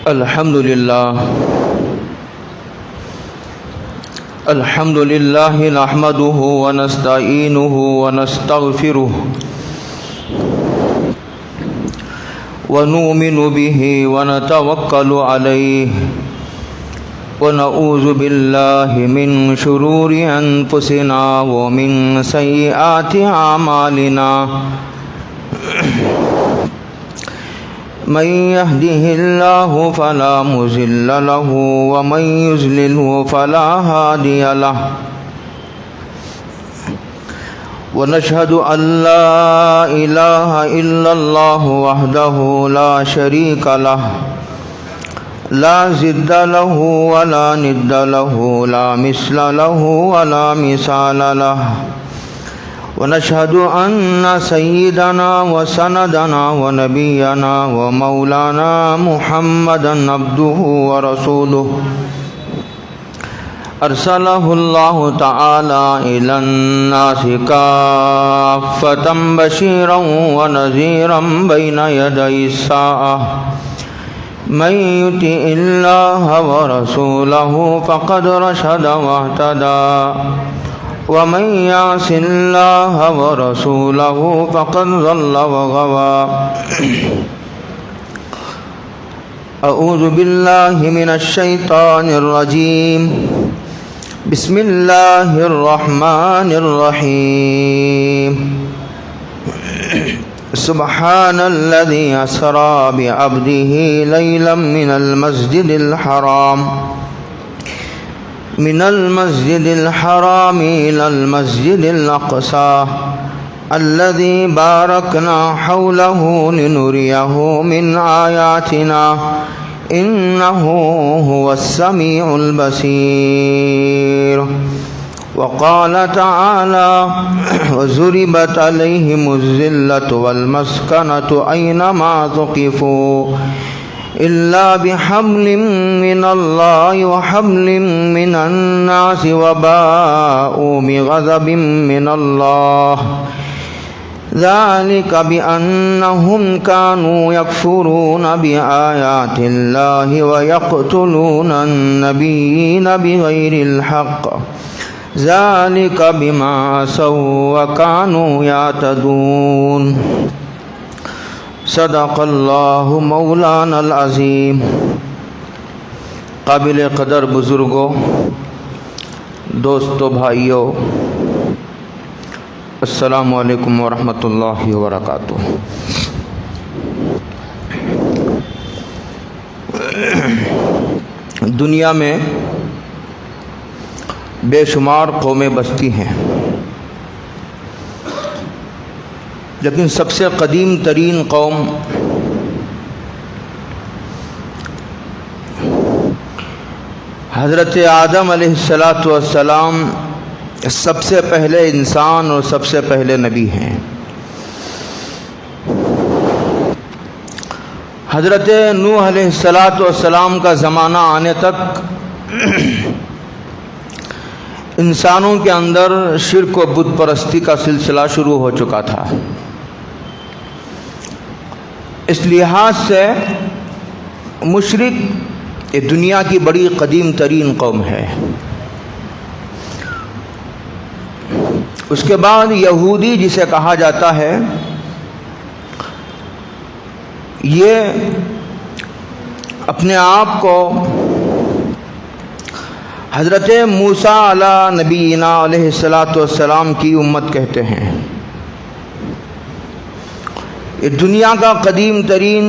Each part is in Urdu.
الحمد لله نحمده ونستعينه ونستغفره ونؤمن به ونتوكل عليه ونعوذ بالله من شرور أنفسنا ومن سيئات أعمالنا من يهده الله فلا مضل له ومن يضلله فلا هادي له ونشهد أن لا إله إلا الله وحده لا شريك له لا ضد له ولا ند له لا مثل له ولا مثال له ونشهد أن سيدنا وسندنا ونبينا ومولانا محمدا عبده ورسوله أرسله الله تعالى إلى الناس كافة بشيرا ونذيرا بين يدي الساعة من يطع الله ورسوله فقد رشد واهتدى ومن يعص الله ورسوله فقد ضل وغوى أعوذ بالله من الشيطان الرجيم بسم الله الرحمن الرحيم سبحان الذي أسرى بعبده ليلا من المسجد الحرام إلى المسجد الأقصى الذي باركنا حوله لنريه من آياتنا إنه هو السميع البصير وقال تعالى وضربت عليهم الذلة والمسكنة أينما ثقفوا إلا بحبل من الله وحبل من الناس وباءوا بغضب من الله ذلك بأنهم كانوا يكفرون بآيات الله ويقتلون النبيين بغير الحق ذلك بما عصوا وكانوا يعتدون صدق اللہ مولانا العظیم۔ قابل قدر بزرگوں، دوستو، بھائیوں، السلام علیکم ورحمۃ اللہ وبرکاتہ۔ دنیا میں بے شمار قومیں بستی ہیں، لیکن سب سے قدیم ترین قوم حضرت آدم علیہ السلام سب سے پہلے انسان اور سب سے پہلے نبی ہیں۔ حضرت نوح علیہ السلام کا زمانہ آنے تک انسانوں کے اندر شرک و بت پرستی کا سلسلہ شروع ہو چکا تھا۔ اس لحاظ سے مشرک یہ دنیا کی بڑی قدیم ترین قوم ہے۔ اس کے بعد یہودی جسے کہا جاتا ہے، یہ اپنے آپ کو حضرت موسیٰ علیہ نبینا علیہ السلام کی امت کہتے ہیں۔ یہ دنیا کا قدیم ترین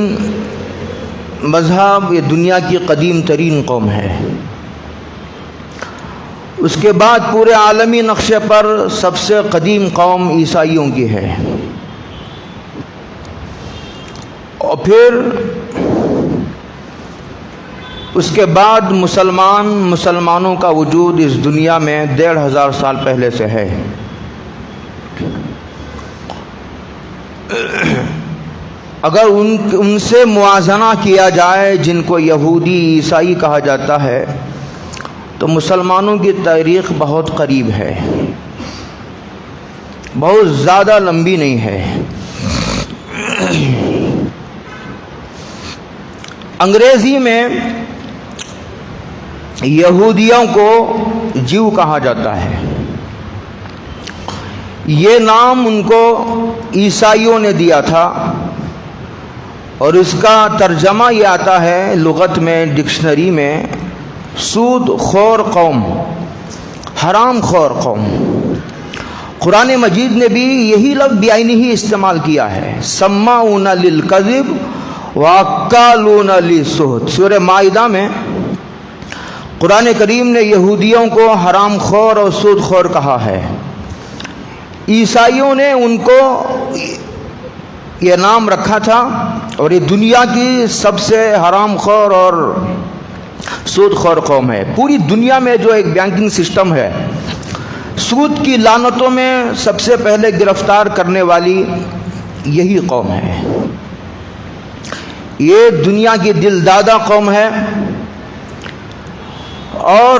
مذہب، یہ دنیا کی قدیم ترین قوم ہے۔ اس کے بعد پورے عالمی نقشے پر سب سے قدیم قوم عیسائیوں کی ہے، اور پھر اس کے بعد مسلمانوں کا وجود اس دنیا میں 1500 سال پہلے سے ہے۔ اگر ان سے موازنہ کیا جائے، جن کو یہودی عیسائی کہا جاتا ہے، تو مسلمانوں کی تاریخ بہت قریب ہے، بہت زیادہ لمبی نہیں ہے۔ انگریزی میں یہودیوں کو جیو کہا جاتا ہے. یہ نام ان کو عیسائیوں نے دیا تھا اور اس کا ترجمہ یہ آتا ہے لغت میں، ڈکشنری میں، سود خور قوم، حرام خور قوم. قرآن مجید نے بھی یہی لفظ بعینہ ہی استعمال کیا ہے، سماعون للکذب واکالون للسحت. سورہ مائدہ میں قرآن کریم نے یہودیوں کو حرام خور اور سود خور کہا ہے. عیسائیوں نے ان کو یہ نام رکھا تھا اور یہ دنیا کی سب سے حرام خور اور سود خور قوم ہے. پوری دنیا میں جو ایک بینکنگ سسٹم ہے، سود کی لعنتوں میں سب سے پہلے گرفتار کرنے والی یہی قوم ہے. یہ دنیا کی دل دادہ قوم ہے اور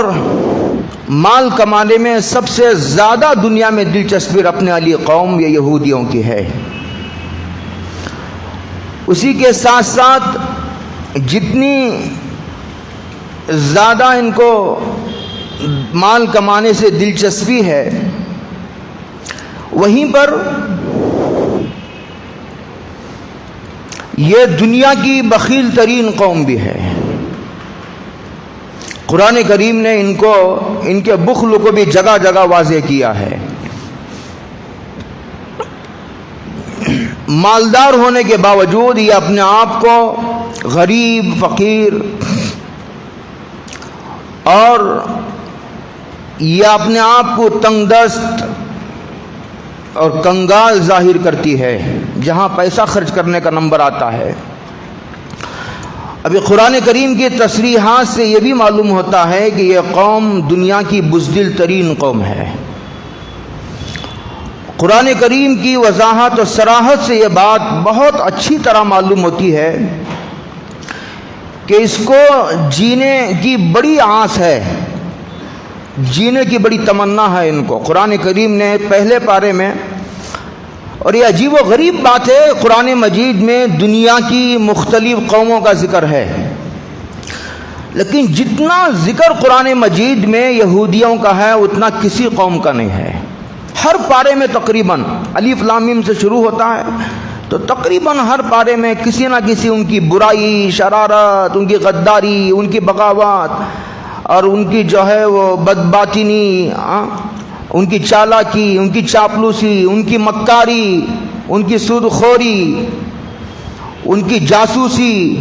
مال کمانے میں سب سے زیادہ دنیا میں دلچسپی رکھنے والی قوم یہ یہودیوں کی ہے. اسی کے ساتھ ساتھ جتنی زیادہ ان کو مال کمانے سے دلچسپی ہے، وہیں پر یہ دنیا کی بخیل ترین قوم بھی ہے. قرآن کریم نے ان کے بخل کو بھی جگہ جگہ واضح کیا ہے. مالدار ہونے کے باوجود یہ اپنے آپ کو غریب، فقیر اور یہ اپنے آپ کو تنگ دست اور کنگال ظاہر کرتی ہے جہاں پیسہ خرچ کرنے کا نمبر آتا ہے. ابھی قرآن کریم کی تصریحات سے یہ بھی معلوم ہوتا ہے کہ یہ قوم دنیا کی بزدل ترین قوم ہے. قرآن کریم کی وضاحت اور صراحت سے یہ بات بہت اچھی طرح معلوم ہوتی ہے کہ اس کو جینے کی بڑی آس ہے، جینے کی بڑی تمنا ہے ان کو. قرآن کریم نے پہلے پارے میں، اور یہ عجیب و غریب بات ہے، قرآن مجید میں دنیا کی مختلف قوموں کا ذکر ہے، لیکن جتنا ذکر قرآن مجید میں یہودیوں کا ہے اتنا کسی قوم کا نہیں ہے. ہر پارے میں تقریباً الف لام میم سے شروع ہوتا ہے تو تقریباً ہر پارے میں کسی نہ کسی ان کی برائی، شرارت، ان کی غداری، ان کی بغاوت اور ان کی جو ہے وہ بدباطنی، ان کی چالاکی، ان کی چاپلوسی، ان کی مکاری، ان کی سود خوری، ان کی جاسوسی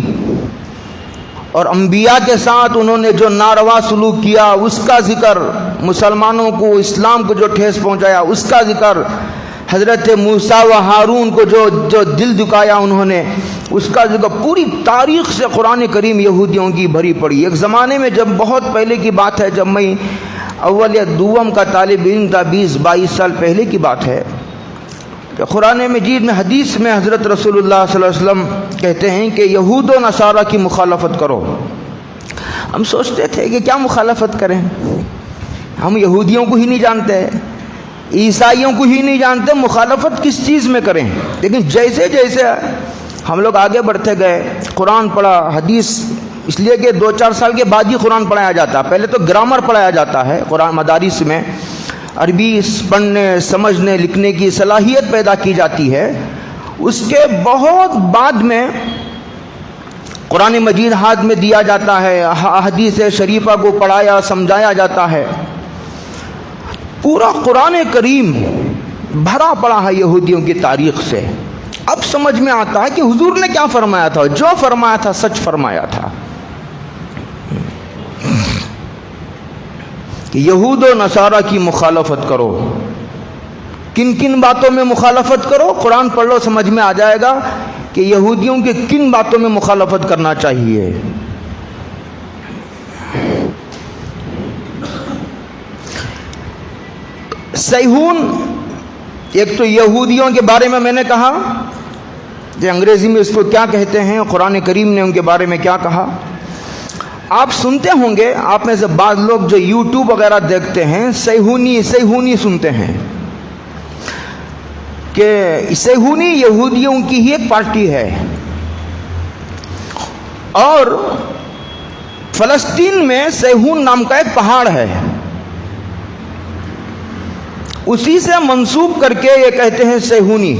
اور انبیاء کے ساتھ انہوں نے جو ناروا سلوک کیا اس کا ذکر، مسلمانوں کو، اسلام کو جو ٹھیس پہنچایا اس کا ذکر، حضرت موسیٰ و ہارون کو جو دل دکھایا انہوں نے اس کا ذکر. پوری تاریخ سے قرآن کریم یہودیوں کی بھری پڑی. ایک زمانے میں جب بہت پہلے کی بات ہے، جب میں اول یا دوم کا طالب علم تھا، 20-22 سال پہلے کی بات ہے، کہ قرآن مجید میں حدیث میں حضرت رسول اللہ صلی اللہ علیہ وسلم کہتے ہیں کہ یہود و نصارہ کی مخالفت کرو. ہم سوچتے تھے کہ کیا مخالفت کریں، ہم یہودیوں کو ہی نہیں جانتے، عیسائیوں کو ہی نہیں جانتے، مخالفت کس چیز میں کریں. لیکن جیسے جیسے ہم لوگ آگے بڑھتے گئے، قرآن پڑھا، حدیث، اس لیے کہ 2-4 سال کے بعد ہی قرآن پڑھایا جاتا ہے. پہلے تو گرامر پڑھایا جاتا ہے قرآن مدارس میں، عربی پڑھنے، سمجھنے، لکھنے کی صلاحیت پیدا کی جاتی ہے. اس کے بہت بعد میں قرآن مجید ہاتھ میں دیا جاتا ہے، حدیث شریفہ کو پڑھایا سمجھایا جاتا ہے. پورا قرآن کریم بھرا پڑا ہے یہودیوں کی تاریخ سے. اب سمجھ میں آتا ہے کہ حضور نے کیا فرمایا تھا، جو فرمایا تھا سچ فرمایا تھا کہ یہود و نصارہ کی مخالفت کرو. کن کن باتوں میں مخالفت کرو؟ قرآن پڑھ لو، سمجھ میں آ جائے گا کہ یہودیوں کے کن باتوں میں مخالفت کرنا چاہیے. صیہون، ایک تو یہودیوں کے بارے میں نے کہا کہ انگریزی میں اس کو کیا کہتے ہیں، قرآن کریم نے ان کے بارے میں کیا کہا. آپ سنتے ہوں گے، آپ میں سے بعض لوگ جو یوٹیوب وغیرہ دیکھتے ہیں صیہونی سنتے ہیں، کہ صیہونی یہودیوں کی ہی ایک پارٹی ہے اور فلسطین میں سیہون نام کا ایک پہاڑ ہے، اسی سے منسوب کر کے یہ کہتے ہیں سیہونی،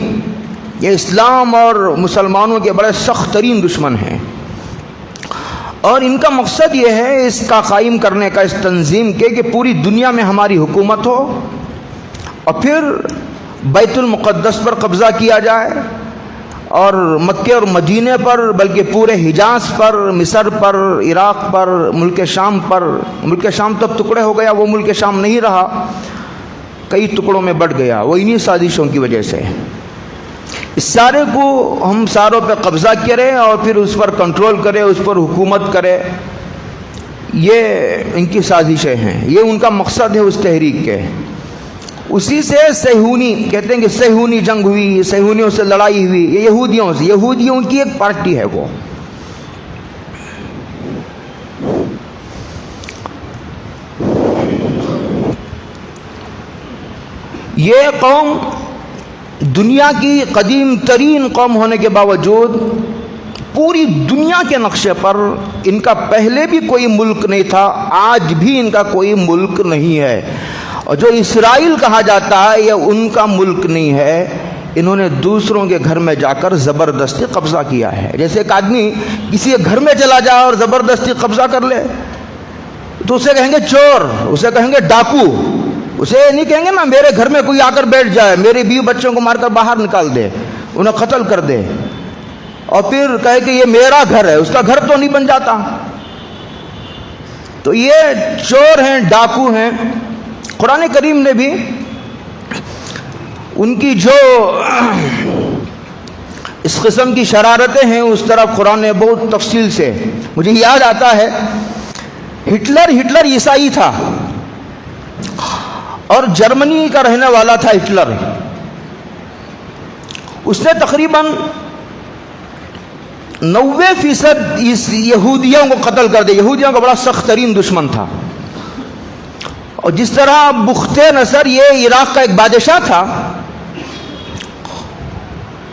یہ اسلام اور مسلمانوں کے بڑے سخت ترین دشمن ہیں، اور ان کا مقصد یہ ہے اس کا قائم کرنے کا، اس تنظیم کے، کہ پوری دنیا میں ہماری حکومت ہو اور پھر بیت المقدس پر قبضہ کیا جائے، اور مکے اور مدینے پر، بلکہ پورے حجاز پر، مصر پر، عراق پر، ملک شام پر۔ ملک شام تب ٹکڑے ہو گیا، وہ ملک شام نہیں رہا، کئی ٹکڑوں میں بٹ گیا، وہ انہی سازشوں کی وجہ سے۔ اس سارے کو ہم ساروں پہ قبضہ کریں اور پھر اس پر کنٹرول کریں، اس پر حکومت کریں، یہ ان کی سازشیں ہیں، یہ ان کا مقصد ہے اس تحریک کے۔ اسی سے سیہونی کہتے ہیں کہ سیہونی جنگ ہوئی، سیہونیوں سے لڑائی ہوئی، یہ یہودیوں سے، یہودیوں کی ایک پارٹی ہے وہ۔ یہ قوم دنیا کی قدیم ترین قوم ہونے کے باوجود پوری دنیا کے نقشے پر ان کا پہلے بھی کوئی ملک نہیں تھا، آج بھی ان کا کوئی ملک نہیں ہے، اور جو اسرائیل کہا جاتا ہے یہ ان کا ملک نہیں ہے، انہوں نے دوسروں کے گھر میں جا کر زبردستی قبضہ کیا ہے۔ جیسے ایک آدمی کسی کے گھر میں چلا جائے اور زبردستی قبضہ کر لے تو اسے کہیں گے چور، اسے کہیں گے ڈاکو، اسے نہیں کہیں گے نا میرے گھر میں کوئی آ کر بیٹھ جائے، میرے بیوی بچوں کو مار کر باہر نکال دے، انہیں قتل کر دے، اور پھر کہے کہ یہ میرا گھر ہے، اس کا گھر تو نہیں بن جاتا۔ تو یہ چور ہیں، ڈاکو ہیں۔ قرآن کریم نے بھی ان کی جو اس قسم کی شرارتیں ہیں اس طرف قرآن نے بہت تفصیل سے، مجھے یاد آتا ہے ہٹلر عیسائی تھا اور جرمنی کا رہنے والا تھا ہٹلر۔ اس نے تقریباً 90% یہودیوں کو قتل کر دیا، یہودیوں کا بڑا سخت ترین دشمن تھا۔ اور جس طرح بخت نصر یہ عراق کا ایک بادشاہ تھا،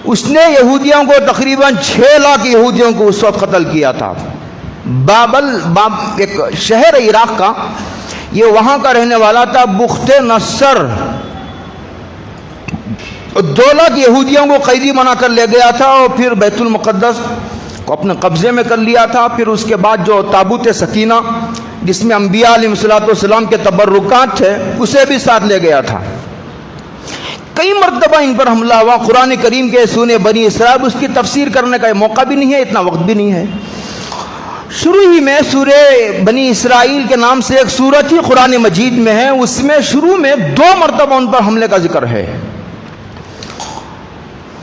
اس نے یہودیوں کو تقریباً 6 لاکھ یہودیوں کو اس وقت قتل کیا تھا۔ ایک شہر ہے عراق کا، یہ وہاں کا رہنے والا تھا بخت نصر، 2 لاکھ یہودیوں کو قیدی بنا کر لے گیا تھا اور پھر بیت المقدس کو اپنے قبضے میں کر لیا تھا۔ پھر اس کے بعد جو تابوت سکینہ جس میں انبیاء علیہ السلام کے تبرکات تھے اسے بھی ساتھ لے گیا تھا۔ کئی مرتبہ ان پر حملہ ہوا۔ قرآن کریم کے سورہ بنی اسرائیل، اس کی تفسیر کرنے کا موقع بھی نہیں ہے، اتنا وقت بھی نہیں ہے۔ شروع ہی میں سورہ بنی اسرائیل کے نام سے ایک سورت ہی قرآن مجید میں ہے، اس میں شروع میں 2 مرتبہ ان پر حملے کا ذکر ہے۔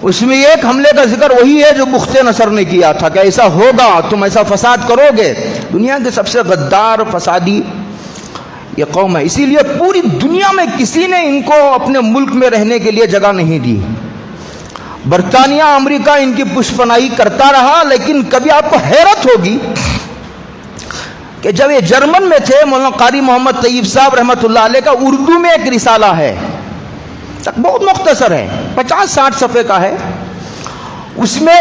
اس میں ایک حملے کا ذکر وہی ہے جو بخت نصر نے کیا تھا کہ ایسا ہوگا، تم ایسا فساد کرو گے۔ دنیا کے سب سے غدار فسادی یہ قوم ہے، اسی لیے پوری دنیا میں کسی نے ان کو اپنے ملک میں رہنے کے لیے جگہ نہیں دی۔ برطانیہ، امریکہ ان کی پشپناہی کرتا رہا، لیکن کبھی آپ کو حیرت ہوگی کہ جب یہ جرمن میں تھے، مولانا قاری محمد طیب صاحب رحمۃ اللہ علیہ کا اردو میں ایک رسالہ ہے، بہت مختصر ہے، 50-60 صفحے کا ہے۔ اس میں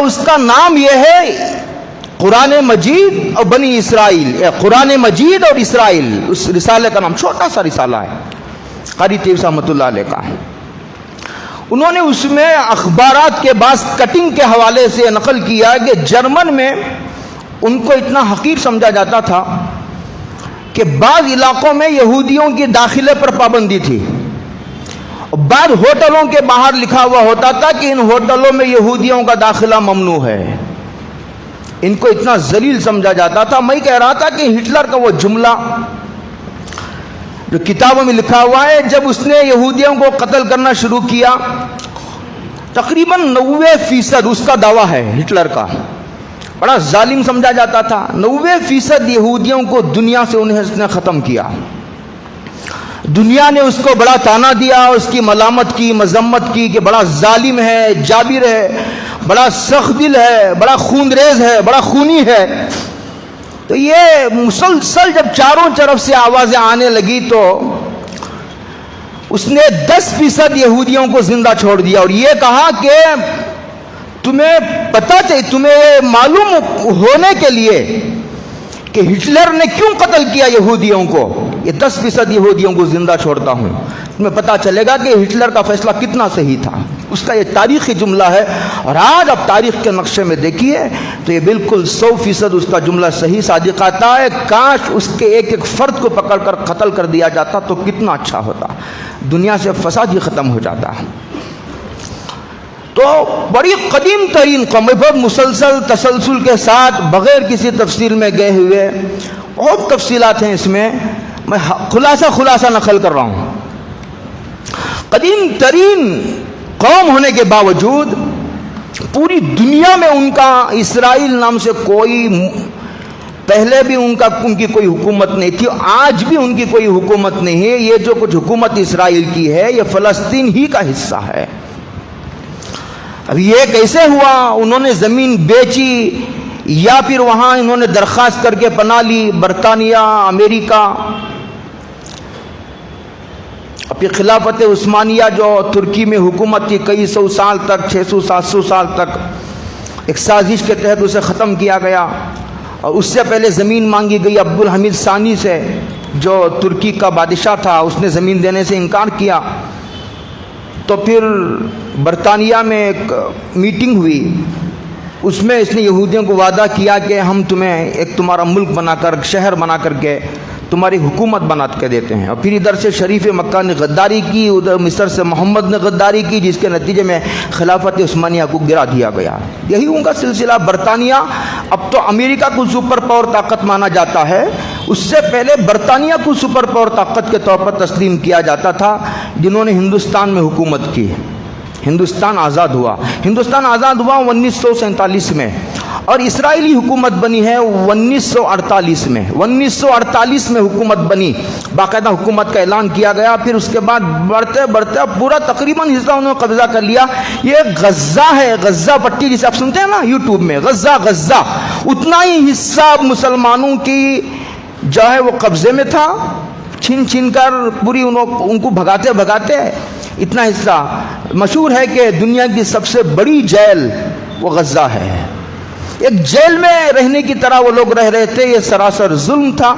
اس کا نام یہ ہے قرآن مجید اور بنی اسرائیل، قرآن مجید اور اسرائیل، اس رسالے کا نام، چھوٹا سا رسالہ ہے، قاری طیب صاحب رحمۃ اللہ علیہ کا ہے۔ انہوں نے اس میں اخبارات کے بعض کٹنگ کے حوالے سے نقل کیا کہ جرمن میں ان کو اتنا حقیر سمجھا جاتا تھا کہ بعض علاقوں میں یہودیوں کی داخلے پر پابندی تھی، بعض ہوٹلوں کے باہر لکھا ہوا ہوتا تھا کہ ان ہوٹلوں میں یہودیوں کا داخلہ ممنوع ہے۔ ان کو اتنا ذلیل سمجھا جاتا تھا۔ میں کہہ رہا تھا کہ ہٹلر کا وہ جملہ جو کتابوں میں لکھا ہوا ہے، جب اس نے یہودیوں کو قتل کرنا شروع کیا، تقریباً 90% اس کا دعویٰ ہے ہٹلر کا، بڑا ظالم سمجھا جاتا تھا۔ 90% یہودیوں کو دنیا سے انہیں اس نے ختم کیا۔ دنیا نے اس کو بڑا تانا دیا، اس کی ملامت کی، مذمت کی کہ بڑا ظالم ہے، جابر ہے، بڑا سخت دل ہے، بڑا خونریز ہے، بڑا خونی ہے۔ تو یہ مسلسل جب چاروں طرف سے آوازیں آنے لگی تو اس نے 10% یہودیوں کو زندہ چھوڑ دیا اور یہ کہا کہ تمہیں پتہ چاہیے، تمہیں یہ معلوم ہونے کے لیے کہ ہٹلر نے کیوں قتل کیا یہودیوں کو، یہ 10% یہودیوں کو زندہ چھوڑتا ہوں، تمہیں پتہ چلے گا کہ ہٹلر کا فیصلہ کتنا صحیح تھا۔ اس کا یہ تاریخی جملہ ہے، اور آج اب تاریخ کے نقشے میں دیکھیے تو یہ بالکل 100% اس کا جملہ صحیح صادق آتا ہے۔ کاش اس کے ایک ایک فرد کو پکڑ کر قتل کر دیا جاتا تو کتنا اچھا ہوتا، دنیا سے فساد ہی ختم ہو جاتا۔ تو بڑی قدیم ترین قوم، بہت مسلسل تسلسل کے ساتھ بغیر کسی تفصیل میں گئے ہوئے، بہت تفصیلات ہیں اس میں خلاصہ نقل کر رہا ہوں۔ قدیم ترین قوم ہونے کے باوجود پوری دنیا میں ان کا اسرائیل نام سے کوئی، پہلے بھی ان کی کوئی حکومت نہیں تھی، آج بھی ان کی کوئی حکومت نہیں ہے۔ یہ جو کچھ حکومت اسرائیل کی ہے یہ فلسطین ہی کا حصہ ہے۔ اب یہ کیسے ہوا؟ انہوں نے زمین بیچی یا پھر وہاں انہوں نے درخواست کر کے پناہ لی، برطانیہ، امریکہ۔ اب یہ خلافت عثمانیہ جو ترکی میں حکومت تھی کئی سو سال تک، 600-700 سال تک، ایک سازش کے تحت اسے ختم کیا گیا، اور اس سے پہلے زمین مانگی گئی عبدالحمید ثانی سے جو ترکی کا بادشاہ تھا، اس نے زمین دینے سے انکار کیا۔ تو پھر برطانیہ میں ایک میٹنگ ہوئی، اس میں اس نے یہودیوں کو وعدہ کیا کہ ہم تمہیں ایک تمہارا ملک بنا کر، شہر بنا کر کے تمہاری حکومت بنا کے دیتے ہیں۔ اور پھر ادھر سے شریف مکہ نے غداری کی، ادھر مصر سے محمد نے غداری کی، جس کے نتیجے میں خلافت عثمانیہ کو گرا دیا گیا۔ یہی ان کا سلسلہ۔ برطانیہ اب تو امریکہ کو سپر پاور طاقت مانا جاتا ہے، اس سے پہلے برطانیہ کو سپر پاور طاقت کے طور پر تسلیم کیا جاتا تھا، جنہوں نے ہندوستان میں حکومت کی۔ ہندوستان آزاد ہوا 1947 میں، اور اسرائیلی حکومت بنی ہے 1948 میں۔ 1948 میں حکومت بنی، باقاعدہ حکومت کا اعلان کیا گیا۔ پھر اس کے بعد بڑھتے بڑھتے پورا تقریباً حصہ انہوں نے قبضہ کر لیا۔ یہ غزہ ہے، غزہ پٹی جسے آپ سنتے ہیں نا یوٹیوب میں، غزہ اتنا ہی حصہ مسلمانوں کی جو ہے وہ قبضے میں تھا، چھین کر پوری ان کو بھگاتے اتنا حصہ۔ مشہور ہے کہ دنیا کی سب سے بڑی جیل وہ غزہ ہے، ایک جیل میں رہنے کی طرح وہ لوگ رہ رہے تھے۔ یہ سراسر ظلم تھا۔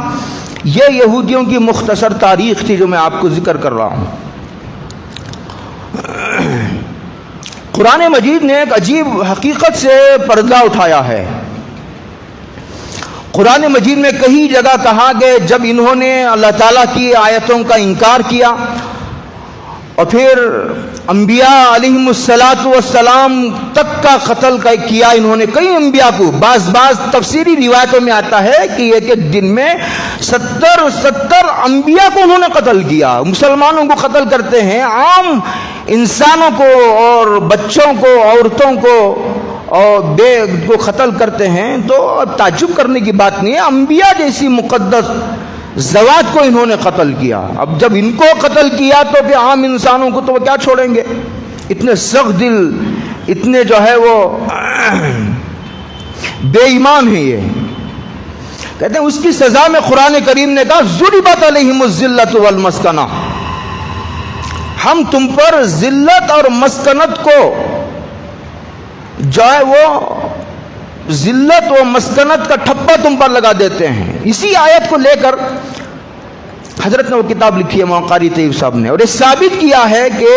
یہ یہودیوں کی مختصر تاریخ تھی جو میں آپ کو ذکر کر رہا ہوں۔ قرآن مجید نے ایک عجیب حقیقت سے پردہ اٹھایا ہے۔ قرآن مجید میں کئی جگہ کہا کہ جب انہوں نے اللہ تعالیٰ کی آیتوں کا انکار کیا اور پھر انبیاء علیہم السلام تک کا قتل کیا انہوں نے کئی انبیاء کو۔ بعض تفسیری روایتوں میں آتا ہے کہ ایک ایک دن میں 70 انبیاء کو انہوں نے قتل کیا۔ مسلمانوں کو قتل کرتے ہیں، عام انسانوں کو اور بچوں کو، عورتوں کو اور بے کو قتل کرتے ہیں، تو تعجب کرنے کی بات نہیں ہے۔ انبیاء جیسی مقدس ذوات کو انہوں نے قتل کیا۔ اب جب ان کو قتل کیا تو پھر عام انسانوں کو تو وہ کیا چھوڑیں گے؟ اتنے سخت دل، اتنے جو ہے وہ بے ایمان ہیں۔ یہ کہتے ہیں اس کی سزا میں قرآن کریم نے کہا ضربت علیہم الذلۃ والمسکنہ، ہم تم پر ذلت اور مسکنت کو جو ہے وہ ذلت و مسکنت کا ٹھپا تم پر لگا دیتے ہیں۔ اسی آیت کو لے کر حضرت نے وہ کتاب لکھی ہے مولانا قاری طیب صاحب نے، اور یہ ثابت کیا ہے کہ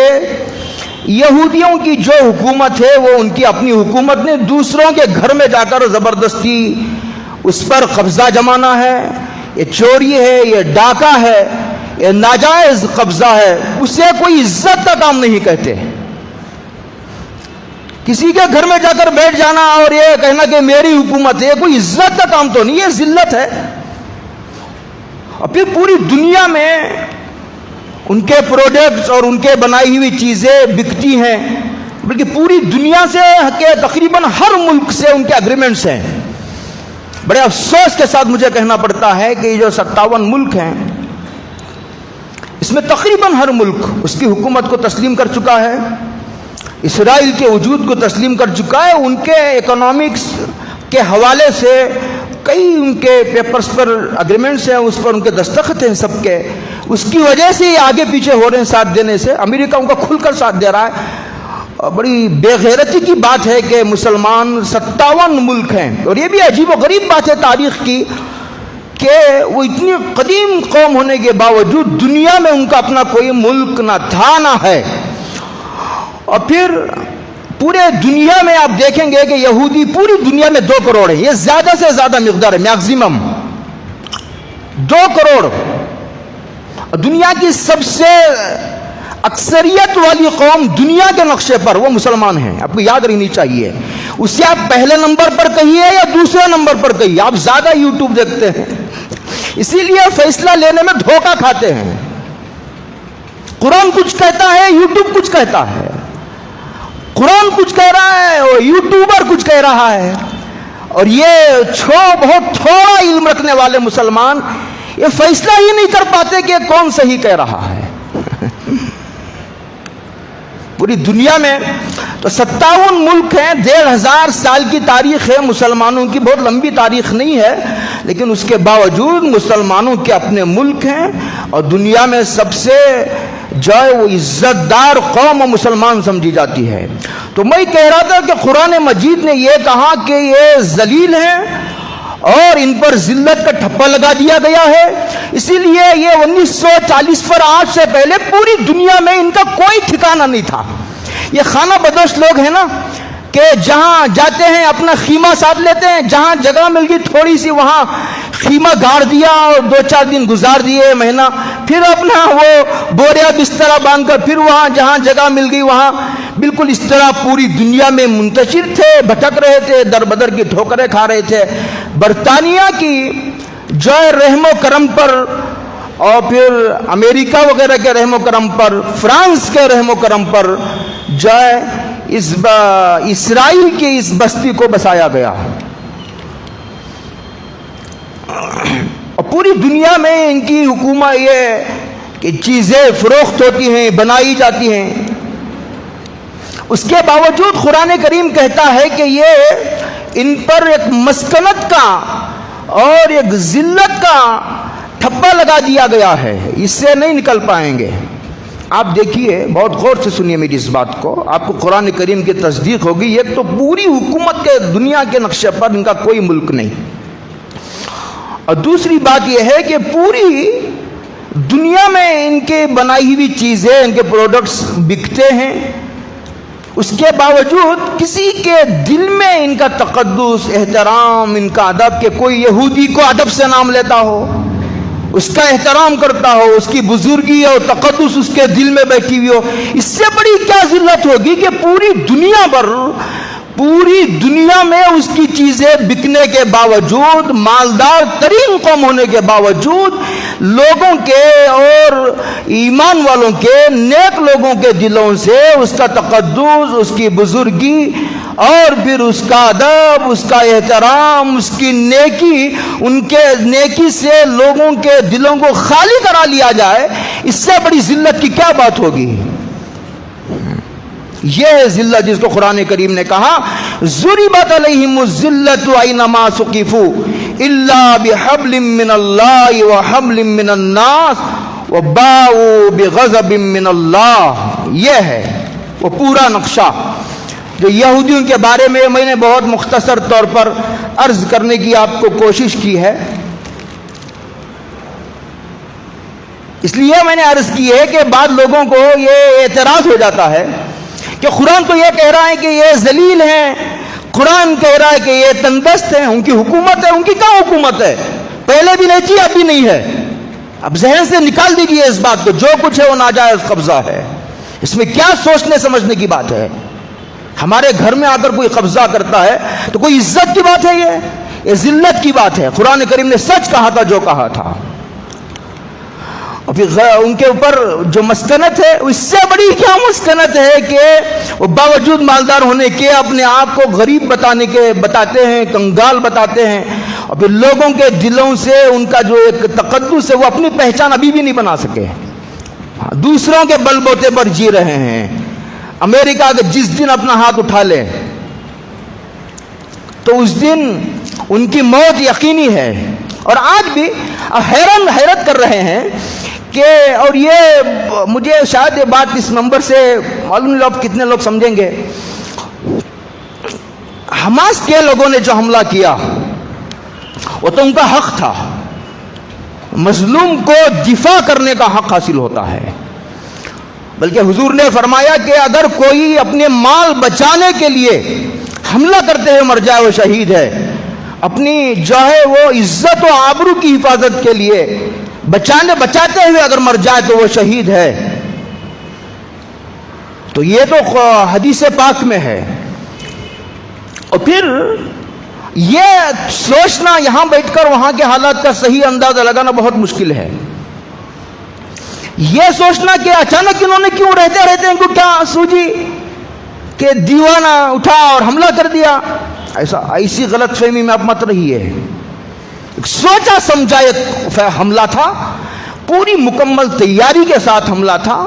یہودیوں کی جو حکومت ہے وہ ان کی اپنی حکومت نے، دوسروں کے گھر میں جا کر زبردستی اس پر قبضہ جمانا ہے، یہ چوری ہے، یہ ڈاکہ ہے، یہ ناجائز قبضہ ہے، اسے کوئی عزت کا کام نہیں کہتے۔ کسی کے گھر میں جا کر بیٹھ جانا اور یہ کہنا کہ میری حکومت ہے، کوئی عزت کا کام تو نہیں، یہ ذلت ہے۔ اور پھر پوری دنیا میں ان کے پروڈکٹس اور ان کے بنائی ہوئی چیزیں بکتی ہیں، بلکہ پوری دنیا سے کہ تقریباً ہر ملک سے ان کے اگریمنٹس ہیں۔ بڑے افسوس کے ساتھ مجھے کہنا پڑتا ہے کہ یہ جو 57 ملک ہیں، اس میں تقریباً ہر ملک اس کی حکومت کو تسلیم کر چکا ہے، اسرائیل کے وجود کو تسلیم کر چکا ہے۔ ان کے اکنامکس کے حوالے سے کئی ان کے پیپرز پر اگریمنٹس ہیں، اس پر ان کے دستخط ہیں سب کے، اس کی وجہ سے یہ آگے پیچھے ہو رہے ہیں ساتھ دینے سے۔ امریکہ ان کا کھل کر ساتھ دے رہا ہے، بڑی بے غیرتی کی بات ہے کہ مسلمان 57 ملک ہیں، اور یہ بھی عجیب و غریب بات ہے تاریخ کی کہ وہ اتنی قدیم قوم ہونے کے باوجود دنیا میں ان کا اپنا کوئی ملک نہ تھا نہ ہے. اور پھر پورے دنیا میں آپ دیکھیں گے کہ یہودی پوری دنیا میں 2 کروڑ ہیں. یہ زیادہ سے زیادہ مقدار ہے، میکسیمم 2 کروڑ. دنیا کی سب سے اکثریت والی قوم دنیا کے نقشے پر وہ مسلمان ہیں، آپ کو یاد رہنی چاہیے. اسے آپ پہلے نمبر پر کہیے یا دوسرے نمبر پر کہیے، آپ زیادہ یوٹیوب دیکھتے ہیں اسی لیے فیصلہ لینے میں دھوکہ کھاتے ہیں. قرآن کچھ کہتا ہے، یوٹیوب کچھ کہتا ہے. قرآن کچھ کہہ رہا ہے اور یوٹیوبر کچھ کہہ رہا ہے. اور یہ بہت تھوڑا علم رکھنے والے مسلمان یہ فیصلہ ہی نہیں کر پاتے کہ کون صحیح کہہ رہا ہے. پوری دنیا میں تو 57 ملک ہیں، 1500 سال کی تاریخ ہے مسلمانوں کی، بہت لمبی تاریخ نہیں ہے، لیکن اس کے باوجود مسلمانوں کے اپنے ملک ہیں. اور دنیا میں سب سے جو ہے وہ عزت دار قوم مسلمان سمجھی جاتی ہے. تو میں کہہ رہا تھا کہ قرآن مجید نے یہ کہا کہ یہ ذلیل ہیں اور ان پر ذلت کا ٹھپا لگا دیا گیا ہے. اسی لیے یہ 1940 پر آج سے پہلے پوری دنیا میں ان کا کوئی ٹھکانہ نہیں تھا. یہ خانہ بدوش لوگ ہیں نا کہ جہاں جاتے ہیں اپنا خیمہ ساتھ لیتے ہیں، جہاں جگہ مل گئی تھوڑی سی وہاں خیمہ گاڑ دیا اور 2-4 دن گزار دیے، مہینہ، پھر اپنا وہ بوریا بسترا باندھ کر پھر وہاں جہاں جگہ مل گئی وہاں. بالکل اس طرح پوری دنیا میں منتشر تھے، بھٹک رہے تھے، در بدر کی ٹھوکریں کھا رہے تھے. برطانیہ کی جو رحم و کرم پر اور پھر امریکہ وغیرہ کے رحم و کرم پر، فرانس کے رحم و کرم پر جو ہے اسرائیل کی اس بستی کو بسایا گیا. اور پوری دنیا میں ان کی حکومت یہ کہ چیزیں فروخت ہوتی ہیں، بنائی جاتی ہیں. اس کے باوجود قرآن کریم کہتا ہے کہ یہ ان پر ایک مسکنت کا اور ایک ذلت کا ٹھپا لگا دیا گیا ہے، اس سے نہیں نکل پائیں گے. آپ دیکھیے، بہت غور سے سنیے میری اس بات کو، آپ کو قرآن کریم کی تصدیق ہوگی. ایک تو پوری حکومت کے دنیا کے نقشے پر ان کا کوئی ملک نہیں، اور دوسری بات یہ ہے کہ پوری دنیا میں ان کے بنائی ہوئی چیزیں، ان کے پروڈکٹس بکتے ہیں. اس کے باوجود کسی کے دل میں ان کا تقدس، احترام، ان کا ادب، کہ کوئی یہودی کو ادب سے نام لیتا ہو، اس کا احترام کرتا ہو، اس کی بزرگی اور تقدس اس کے دل میں بیٹھی ہوئی ہو. اس سے بڑی کیا ذلت ہوگی کہ پوری دنیا میں اس کی چیزیں بکنے کے باوجود، مالدار ترین قوم ہونے کے باوجود، لوگوں کے اور ایمان والوں کے، نیک لوگوں کے دلوں سے اس کا تقدس، اس کی بزرگی اور پھر اس کا ادب، اس کا احترام، اس کی نیکی، ان کے نیکی سے لوگوں کے دلوں کو خالی کرا لیا جائے. اس سے بڑی ذلت کی کیا بات ہوگی؟ یہ ہے ذلت جس کو قرآن کریم نے کہا ضربت علیہم الذلۃ اینما ثقفوا الا بحبل من اللہ وحبل من الناس وباؤوا بغضب من اللہ. یہ ہے وہ پورا نقشہ جو یہودیوں کے بارے میں نے بہت مختصر طور پر عرض کرنے کی آپ کو کوشش کی ہے. اس لیے میں نے عرض کی ہے کہ بعض لوگوں کو یہ اعتراض ہو جاتا ہے کہ قرآن تو یہ کہہ رہا ہے کہ یہ ذلیل ہیں، قرآن کہہ رہا ہے کہ یہ تندرست ہیں، ان کی حکومت ہے. ان کی کیا حکومت ہے؟ پہلے بھی نہیں تھی، اب بھی نہیں ہے. اب ذہن سے نکال دیجیے اس بات کو، جو کچھ ہے وہ ناجائز قبضہ ہے. اس میں کیا سوچنے سمجھنے کی بات ہے؟ ہمارے گھر میں آ کر کوئی قبضہ کرتا ہے تو کوئی عزت کی بات ہے؟ یہ ذلت کی بات ہے. قرآن کریم نے سچ کہا تھا جو کہا تھا. اور پھر ان کے اوپر جو مسکنت ہے، اس سے بڑی کیا مسکنت ہے کہ وہ باوجود مالدار ہونے کے اپنے آپ کو غریب بتاتے ہیں، کنگال بتاتے ہیں. اور پھر لوگوں کے دلوں سے ان کا جو ایک تقدس ہے وہ اپنی پہچان ابھی بھی نہیں بنا سکے، دوسروں کے بل بوتے پر جی رہے ہیں. امریکہ کے جس دن اپنا ہاتھ اٹھا لے تو اس دن ان کی موت یقینی ہے. اور آج بھی حیرت کر رہے ہیں کہ اور یہ مجھے شاید یہ بات اس نمبر سے معلوم نہیں آپ کتنے لوگ سمجھیں گے، حماس کے لوگوں نے جو حملہ کیا وہ تو ان کا حق تھا، مظلوم کو دفاع کرنے کا حق حاصل ہوتا ہے، بلکہ حضور نے فرمایا کہ اگر کوئی اپنے مال بچانے کے لیے حملہ کرتے ہوئے مر جائے وہ شہید ہے، اپنی جو ہے وہ عزت و آبرو کی حفاظت کے لیے بچاتے ہوئے اگر مر جائے تو وہ شہید ہے۔ تو یہ تو حدیث پاک میں ہے۔ اور پھر یہ سوچنا یہاں بیٹھ کر وہاں کے حالات کا صحیح اندازہ لگانا بہت مشکل ہے، یہ سوچنا کہ اچانک انہوں نے کیوں رہتے ان کو کیا سوجی کہ دیوانہ اٹھا اور حملہ کر دیا، ایسی غلط فہمی میں اب مت رہی ہے۔ سوچا سمجھا ایک حملہ تھا، پوری مکمل تیاری کے ساتھ حملہ تھا۔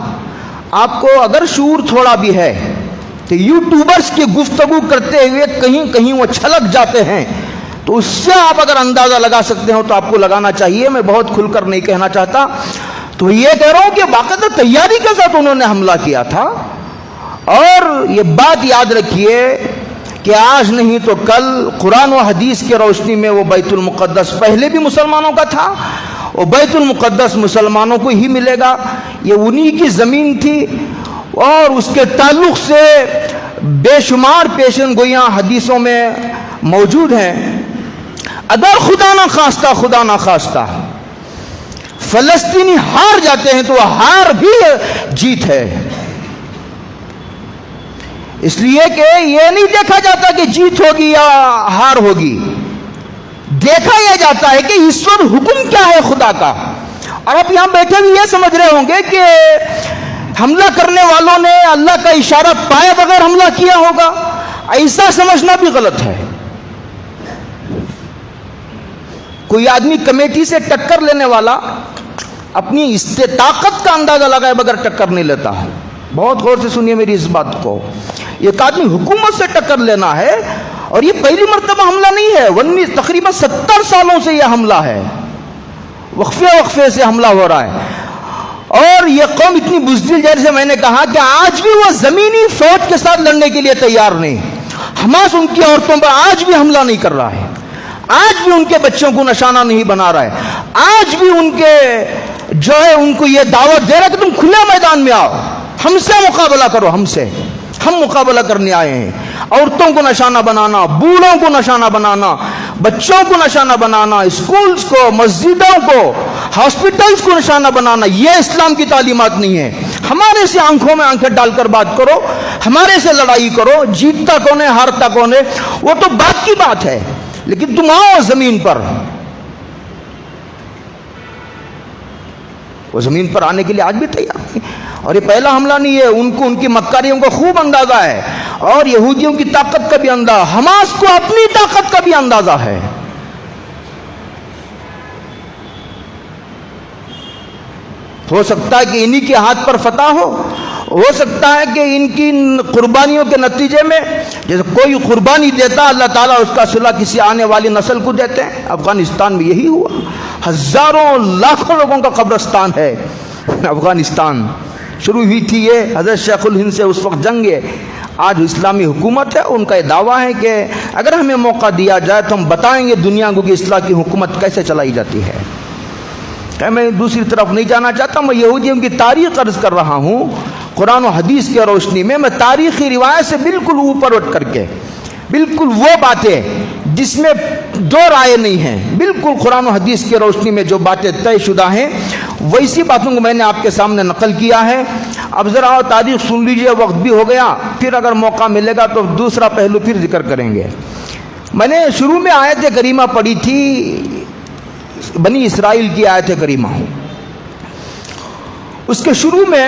آپ کو اگر شعور تھوڑا بھی ہے کہ یوٹیوبرز کی گفتگو کرتے ہوئے کہیں وہ چھلک جاتے ہیں تو اس سے آپ اگر اندازہ لگا سکتے ہو تو آپ کو لگانا چاہیے، میں بہت کھل کر نہیں کہنا چاہتا۔ تو یہ کہہ رہا ہوں کہ باقاعدہ تیاری کے ساتھ انہوں نے حملہ کیا تھا، اور یہ بات یاد رکھیے کہ آج نہیں تو کل قرآن و حدیث کی روشنی میں وہ بیت المقدس پہلے بھی مسلمانوں کا تھا، اور بیت المقدس مسلمانوں کو ہی ملے گا، یہ انہی کی زمین تھی، اور اس کے تعلق سے بے شمار پیشن گویاں حدیثوں میں موجود ہیں۔ اگر خدا نہ خواستہ فلسطینی ہار جاتے ہیں تو وہ ہار بھی جیت ہے، اس لیے کہ یہ نہیں دیکھا جاتا کہ جیت ہوگی یا ہار ہوگی، دیکھا یہ جاتا ہے کہ اس وقت حکم کیا ہے خدا کا۔ اور آپ یہاں بیٹھے بھی یہ سمجھ رہے ہوں گے کہ حملہ کرنے والوں نے اللہ کا اشارہ پائے بغیر حملہ کیا ہوگا، ایسا سمجھنا بھی غلط ہے۔ کوئی آدمی کمیٹی سے ٹکر لینے والا اپنی طاقت کا اندازہ لگائے بغیر ٹکر نہیں لیتا ہے۔ بہت غور سے سنیے میری اس بات کو، ایک آدمی حکومت سے ٹکر لینا ہے، اور یہ پہلی مرتبہ حملہ نہیں ہے، تقریباً 70 سالوں سے یہ حملہ ہے، وقفے سے حملہ ہو رہا ہے۔ اور یہ قوم اتنی بزدل، جیسے میں نے کہا کہ آج بھی وہ زمینی فوج کے ساتھ لڑنے کے لیے تیار نہیں۔ حماس ان کی عورتوں پر آج بھی حملہ نہیں کر رہا ہے، آج بھی ان کے بچوں کو نشانہ نہیں بنا رہا ہے، آج بھی ان کے جو ہے ان کو یہ دعوت دے رہا ہے کہ تم کھلے میدان میں آؤ، ہم سے مقابلہ کرو، ہم مقابلہ کرنے آئے ہیں۔ عورتوں کو نشانہ بنانا، بوڑھوں کو نشانہ بنانا، بچوں کو نشانہ بنانا، اسکولز کو، مسجدوں کو، ہاسپٹلز کو نشانہ بنانا، یہ اسلام کی تعلیمات نہیں ہے۔ ہمارے سے آنکھوں میں آنکھیں ڈال کر بات کرو، ہمارے سے لڑائی کرو، جیتتا کون ہے ہارتا کون ہے وہ تو بات کی بات ہے، لیکن تم آؤ زمین پر۔ وہ زمین پر آنے کے لیے آج بھی تیار نہیں، اور یہ پہلا حملہ نہیں ہے، ان کو ان کی مکاریوں کا خوب اندازہ ہے، اور یہودیوں کی طاقت کا بھی اندازہ، حماس کو اپنی طاقت کا بھی اندازہ ہے۔ ہو سکتا ہے کہ انہی کے ہاتھ پر فتح ہو سکتا ہے کہ ان کی قربانیوں کے نتیجے میں جیسے کوئی قربانی دیتا اللہ تعالیٰ اس کا صلہ کسی آنے والی نسل کو دیتے ہیں۔ افغانستان میں یہی ہوا، ہزاروں لاکھوں لوگوں کا قبرستان ہے افغانستان۔ شروع ہوئی تھی یہ حضرت شیخ الہند سے، اس وقت جنگ ہے، آج اسلامی حکومت ہے۔ ان کا یہ دعویٰ ہے کہ اگر ہمیں موقع دیا جائے تو ہم بتائیں گے دنیا کو کہ اصلاح کی حکومت کیسے چلائی جاتی ہے۔ میں دوسری طرف نہیں جانا چاہتا، میں یہودیوں کی تاریخ عرض کر رہا ہوں قرآن و حدیث کی روشنی میں تاریخی روایت سے بالکل اوپر اٹھ کر کے، بالکل وہ باتیں جس میں دو رائے نہیں ہیں، بالکل قرآن و حدیث کی روشنی میں جو باتیں طے شدہ ہیں ویسی باتوں کو میں نے آپ کے سامنے نقل کیا ہے۔ اب ذرا تاریخ سن لیجئے، وقت بھی ہو گیا، پھر اگر موقع ملے گا تو دوسرا پہلو پھر ذکر کریں گے۔ میں نے شروع میں آیت کریمہ پڑھی تھی، بنی اسرائیل کی آیت کریمہ، اس کے شروع میں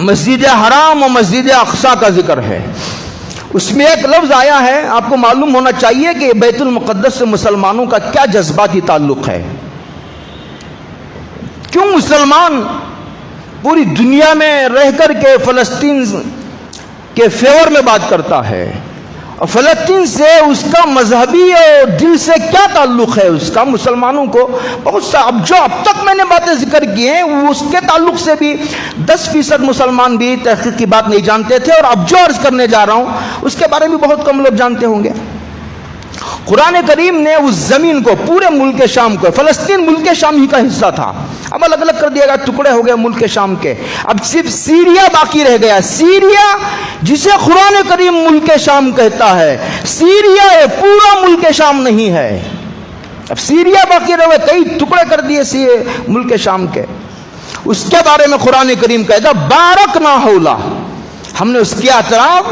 مسجد حرام و مسجد اقصی کا ذکر ہے۔ اس میں ایک لفظ آیا ہے، آپ کو معلوم ہونا چاہیے کہ بیت المقدس سے مسلمانوں کا کیا جذباتی تعلق ہے، کیوں مسلمان پوری دنیا میں رہ کر کے فلسطین کے فیور میں بات کرتا ہے، اور فلسطین سے اس کا مذہبی اور دل سے کیا تعلق ہے اس کا مسلمانوں کو بہت سا، اب تک میں نے باتیں ذکر کی ہیں اس کے تعلق سے بھی 10% مسلمان بھی تحقیق کی بات نہیں جانتے تھے، اور اب جو عرض کرنے جا رہا ہوں اس کے بارے میں بہت کم لوگ جانتے ہوں گے۔ قرآن کریم نے اس زمین کو، پورے ملک شام کو، فلسطین ملک شام ہی کا حصہ تھا، اب الگ الگ کر دیا گیا، ٹکڑے ہو گئے ملک شام کے، اب صرف سیریا باقی رہ گیا۔ سیریا جسے قرآن کریم ملک شام کہتا ہے، سیریا ہے، پورا ملک شام نہیں ہے، اب سیریا باقی رہ گئے، کئی ٹکڑے کر دیے ملک شام کے۔ اس کے بارے میں قرآن کریم کہتا بارکنا حولا، ہم نے اس کی اطراف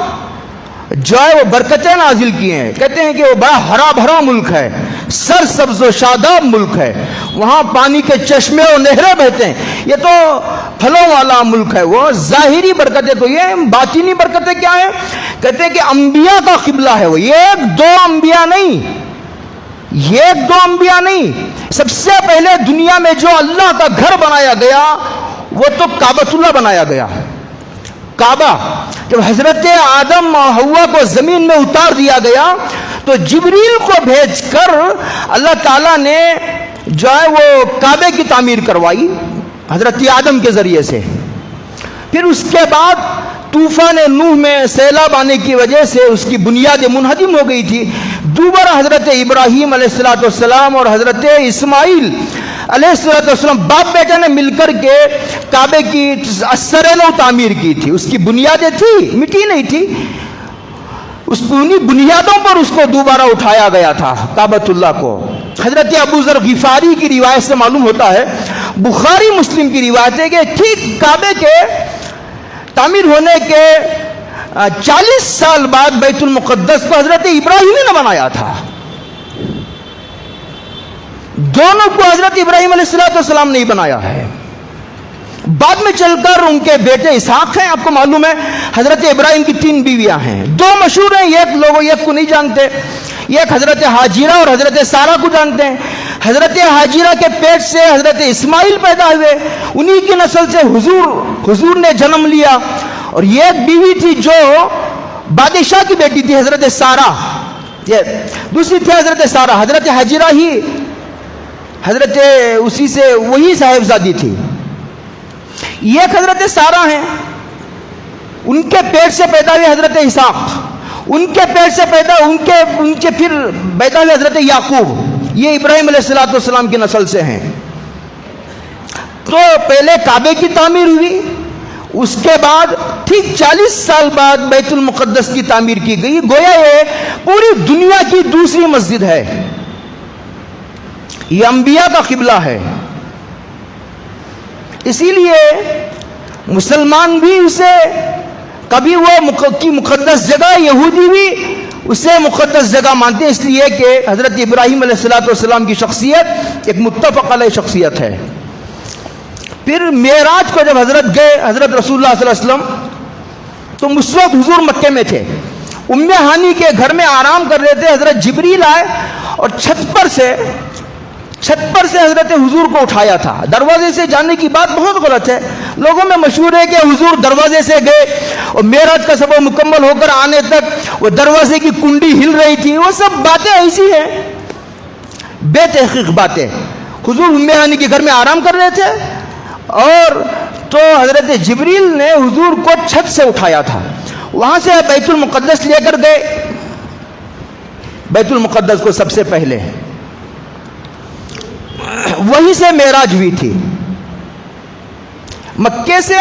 جو ہے وہ برکتیں نازل کی ہیں، کہتے ہیں کہ وہ بڑا ہرا بھرا ملک ہے، سرسبز و شاداب ملک ہے، وہاں پانی کے چشمے اور نہریں بہتے ہیں، یہ تو پھلوں والا ملک ہے۔ وہ ظاہری برکتیں تو یہ، باطنی برکتیں کیا ہیں؟ کہتے ہیں کہ انبیاء کا قبلہ ہے وہ، یہ ایک دو انبیاء نہیں، سب سے پہلے دنیا میں جو اللہ کا گھر بنایا گیا وہ تو کعبۃ اللہ بنایا گیا۔ کعبہ جب حضرت آدم اور حوا کو زمین میں اتار دیا گیا تو جبریل کو بھیج کر اللہ تعالیٰ نے جو ہے وہ کعبے کی تعمیر کروائی حضرت آدم کے ذریعے سے۔ پھر اس کے بعد طوفان نوح میں سیلاب آنے کی وجہ سے اس کی بنیادیں منہدم ہو گئی تھی، دوبارہ حضرت ابراہیم علیہ السلام اور حضرت اسماعیل علیہ السلام باپ بیٹے نے مل کر کے کعبے کی اثر نو تعمیر کی تھی، اس کی بنیادیں تھی، مٹی نہیں تھی، اس پوری بنیادوں پر اس کو دوبارہ اٹھایا گیا تھا کعبۃ اللہ کو۔ حضرت ابو ذر غفاری کی روایت سے معلوم ہوتا ہے، بخاری مسلم کی روایت ہے کہ ٹھیک کعبے کے تعمیر ہونے کے 40 سال بعد بیت المقدس کو حضرت ابراہیم نے بنایا تھا، دونوں کو حضرت ابراہیم علیہ السلام نے ہی بنایا ہے۔ بعد میں چل کر ان کے بیٹے اسحاق ہیں، آپ کو معلوم ہے حضرت ابراہیم کی 3 بیویاں ہیں، 2 مشہور ہیں، ایک لوگ ایک کو نہیں جانتے، ایک حضرت حاجرہ اور حضرت سارہ کو جانتے ہیں۔ حضرت حاجرہ کے پیٹ سے حضرت اسماعیل پیدا ہوئے، انہی کی نسل سے حضور نے جنم لیا، اور یہ ایک بیوی تھی جو بادشاہ کی بیٹی تھی حضرت سارہ، دوسری تھی حضرت سارہ، حضرت حاجرہ ہی حضرت اسی سے وہی صاحبزادی تھی۔ یہ ایک حضرت سارہ ہیں، ان کے پیٹ سے پیدا ہوئے حضرت اسحاق، ان کے پیٹ سے پیدا ان کے پھر پیدا ہوئے حضرت یعقوب، یہ ابراہیم علیہ السلام کی نسل سے ہیں۔ تو پہلے کعبے کی تعمیر ہوئی، اس کے بعد ٹھیک 40 سال بعد بیت المقدس کی تعمیر کی گئی، گویا یہ پوری دنیا کی دوسری مسجد ہے، یہ انبیاء کا قبلہ ہے۔ اسی لیے مسلمان بھی اسے کبھی وہ کی مقدس جگہ، یہودی بھی اسے مقدس جگہ مانتے ہیں، اس لیے کہ حضرت ابراہیم علیہ السلام کی شخصیت ایک متفق علیہ شخصیت ہے۔ پھر معراج کو جب حضرت گئے، حضرت رسول اللہ صلی اللہ علیہ وسلم، تو اس وقت حضور مکے میں تھے، ام ہانی کے گھر میں آرام کر رہے تھے، حضرت جبریل آئے اور چھت پر سے حضرت حضور کو اٹھایا تھا۔ دروازے سے جانے کی بات بہت غلط ہے، لوگوں میں مشہور ہے کہ حضور دروازے سے گئے اور معراج کا سفر مکمل ہو کر آنے تک وہ دروازے کی کنڈی ہل رہی تھی، وہ سب باتیں ایسی ہیں، بے تحقیق باتیں۔ حضور ام ہانی کے گھر میں آرام کر رہے تھے اور تو حضرت جبریل نے حضور کو چھت سے اٹھایا تھا، وہاں سے بیت المقدس لے کر گئے، بیت المقدس کو سب سے پہلے وہیں سے معراج ہوئی تھی۔ مکے سے